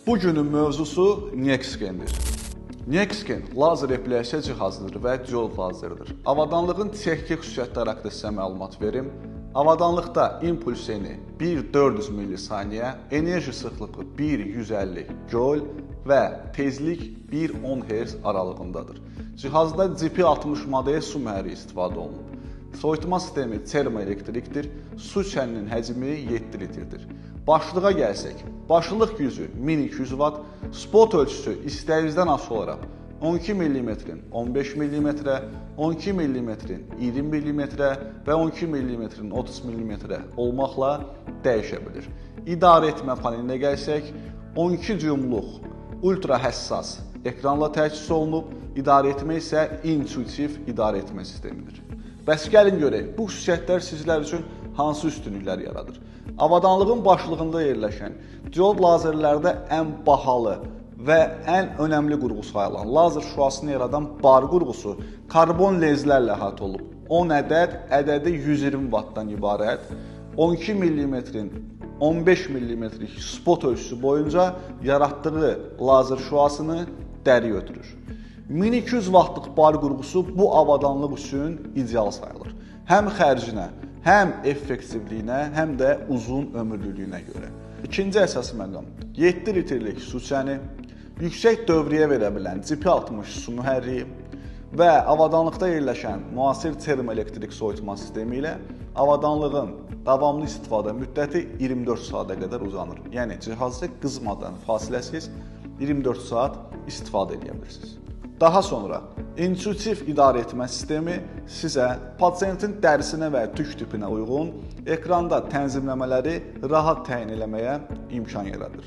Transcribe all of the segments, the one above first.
Bugünün mövzusu Nexgendir. Nexgen lazer epilyasiya cihazıdır və diod lazeridir. Avadanlığın texniki xüsusiyyətləri haqqında sizə məlumat verim. Avadanlıqda impuls eni 1-400 millisaniyə, enerji sıxlığı 1-150 joule və tezlik 1-10 Hz aralığındadır. Cihazda GP60 model su mühərriki istifadə olunub. Soyutma sistemi termoelektrikdir, su çəninin həcmi 7 litrdir. Başlığa gəlsək, başlıq gücü 1200 Watt, spot ölçüsü istəyinizdən asılı olaraq 12 mm-in 15 mm, 12 mm-in 20 mm və 12 mm-in 30 mm olmaqla dəyişə bilir. İdarə etmə panelinə gəlsək, 12 düymluq ultra həssas ekranla təchiz olunub, idarə etmə isə intuitiv idarə etmə sistemidir. Bəs gəlin görək, bu xüsusiyyətlər sizlər üçün hansı üstünlüklər yaradır? Avadanlığın başlığında yerləşən diod lazerlərdə ən bahalı və ən önəmli qurğu sayılan lazer şüasını yaradan bar qurğusu karbon lenzlərlə əhatə olub. 10 ədədi 120 Wattdan ibarət, 12 mm-in 15 mm-lik spot ölçüsü boyunca yaratdığı lazer şüasını dəri ötürür. 1200 Wattlıq bar qurğusu bu avadanlıq üçün ideal sayılır. Həm xərcinə, həm effektivliyinə, həm də uzun ömürlülüyünə görə. İkinci əsas məqam 7 litrlik su çəni, yüksək dövriyyə verə bilən GP60 su mühərriki və avadanlıqda yerləşən müasir termoelektrik soyutma sistemi ilə avadanlığın davamlı istifadə müddəti 24 saata qədər uzanır. Yəni cihazı qızmadan fasiləsiz 24 saat istifadə edə bilirsiniz. Daha sonra intuitiv idarə etmə sistemi sizə pasiyentin dərisinə və tük tipinə uyğun ekranda tənzimləmələri rahat təyin etməyə imkan yaradır.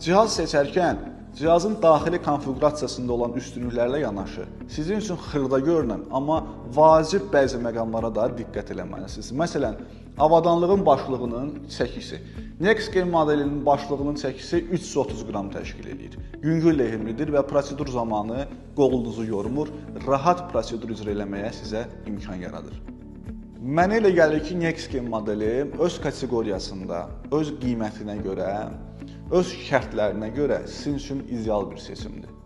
Cihaz seçərkən cihazın daxili konfiqurasiyasında olan üstünlüklərlə yanaşı sizin üçün xırda görünən, amma vacib bəzi məqamlara da diqqət etməlisiniz. Məsələn, avadanlığın başlığının çəkisi. Nexgen modelinin başlığının çəkisi 330 qram təşkil edir. Yüngül lehimlidir və prosedur zamanı qolunuzu yormur, rahat prosedur icra etməyə sizə imkan yaradır. Mənə elə gəlir ki, Nexgen modeli öz kateqoriyasında, öz qiymətinə görə, öz şərtlərinə görə sizin üçün ideal bir seçimdir.